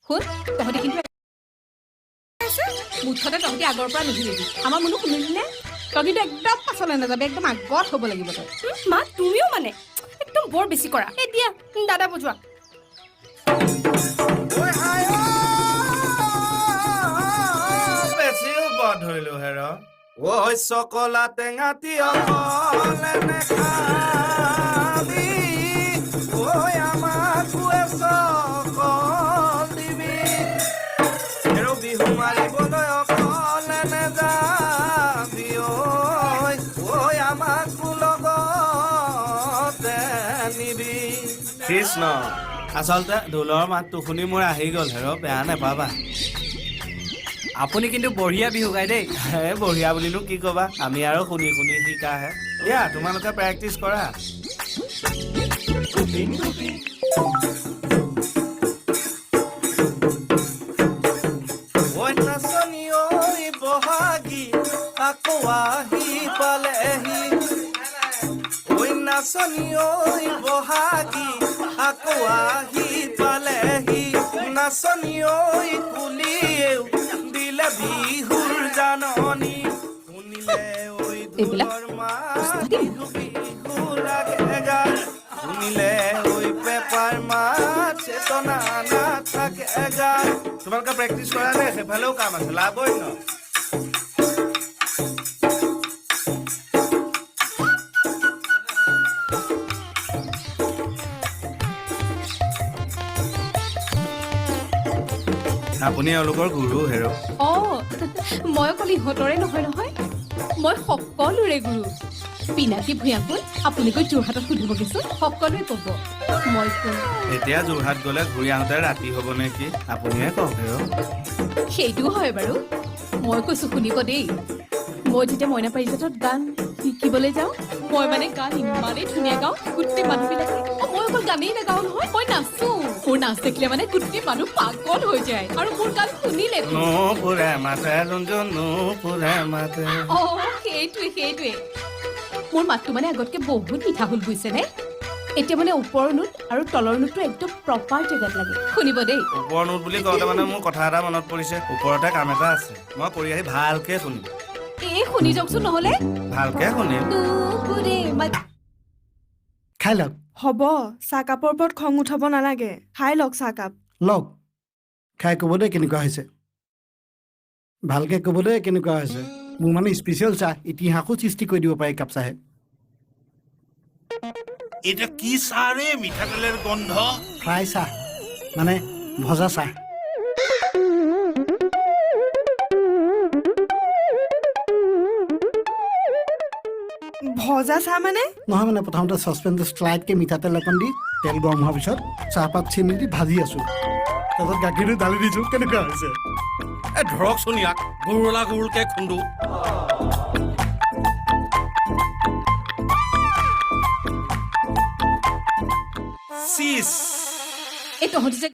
শুন তহঁতি কিন্তু মুঠতে তহঁতি আগৰ পৰা নুঘূৰিবি আমাৰ মনো শুনিলি নে তই কিন্তু একদম পাছলৈ নাযাবি একদম আগত হ'ব লাগিব তই মা তুমিও মানে একদম বৰ বেছি কৰা এতিয়া দাদা বজোৱা বেছিও বৰ ধৰিলো হেৰ ঐ চকলা টেঙাটি অকলে নেখাবি ঐ আমাকো চকল দিবি হেৰ বিহু মাৰিবলৈ অকলে নেযাবি ঐ আমাকো লগতে নিবি কৃষ্ণ আচলতে ঢোলৰ মাতটো শুনি মোৰ আহি গ'ল হেৰ বেয়া নাপাবা আপুনি কিন্তু বঢ়িয়া বিহু গায় দেই হে বঢ়িয়া বুলিনো কি ক'বা আমি আৰু শুনি শুনি শিকাহে দিয়া তোমালোকে প্ৰেক্টিচ কৰা ঐ নাচনি ঐ বহাগী আকৌ আহি পালেহি ঐ নাচনি ঐ বহাগী আকৌ আহি পালেহি নাচনি ঐ কুলিয়েও বিহুৰ জাননী শুনিলে ঐ ঢোলৰ মাত বিহু বিহু লাগে গান শুনিলে ঐ পেপাৰ মাত চেতনা নাথাকে গান তোমালোকে প্ৰেক্টিচ কৰা নে সেইফালেও কাম আছে লাভই ন আপুনি এওঁলোকৰ গুৰু হেৰ মই অকল ইহঁতৰে নহয় নহয় মই সকলোৰে গুৰু পিনাকী ভূঞাকুল আপুনি গৈ যোৰহাটত সুধিবগৈচোন সকলোৱে ক'ব মই এতিয়া যোৰহাট গ'লে ঘূৰি আহোঁতে ৰাতি হ'ব নে কি আপুনিয়ে কওক হেৰ সেইটোও হয় বাৰু মই কৈছো শুনিব দেই মই যেতিয়া মইনা পাৰিজাতত গান শিকিবলৈ যাওঁ মই মানে গান ইমানেই ধুনীয়া গাওঁ গোটেই মানুহবিলাকে মই অকল গানেই নাগাওঁ নহয় মই নাচো মোৰ নাচ দেখিলে মানে গোটেই মানুহ পাগল হৈ যায় আৰু মোৰ গান শুনিলে সেইটোৱে মোৰ মাতটো মানে আগতকে বহুত মিঠা হ'ল বুজিছেনে এতিয়া মানে ওপৰৰ নোট আৰু তলৰ নোটটো একদম প্ৰপাৰ জেগাত লাগে শুনিব দেই ওপৰৰ নোট বুলি কওঁতে মানে মোৰ কথা এটা মনত পৰিছে ওপৰতে কাম এটা আছে মই কৰি আহি ভালকে শুনিম এই শুনি যাওকচোন নহ'লে ভালকে শুনিম খাই লওক হ'ব চাহকাপৰ ওপৰত খং উঠাব নালাগে খাই লওক চাহকাপ লওক খাই ক'ব দেই কেনেকুৱা হৈছে ভালকে ক'ব দেই কেনেকুৱা হৈছে মোৰ মানে স্পেচিয়েল চাহ ইতিহাসো সৃষ্টি কৰি দিব পাৰে কাপ চাহে এটা কি চাহ ৰে মিঠাতেলৰ গন্ধ ফ্ৰাই চাহ মানে ভজা চাহ ভজা চাহ মানে নহয় মানে প্ৰথমতে চচপেনটো শ্লাইডকৈ মিঠাতেল অকণ দি তেল গৰম হোৱাৰ পিছত চাহপাত চেনি দি ভাজি আছোঁ তাৰপিছত গাখীৰটো ঢালি দিছোঁ কেনেকুৱা হৈছে ধৰকচোন ইয়াক গুৰুলা গুৰুলকে খুন্দো চিজ এই তহঁতি যে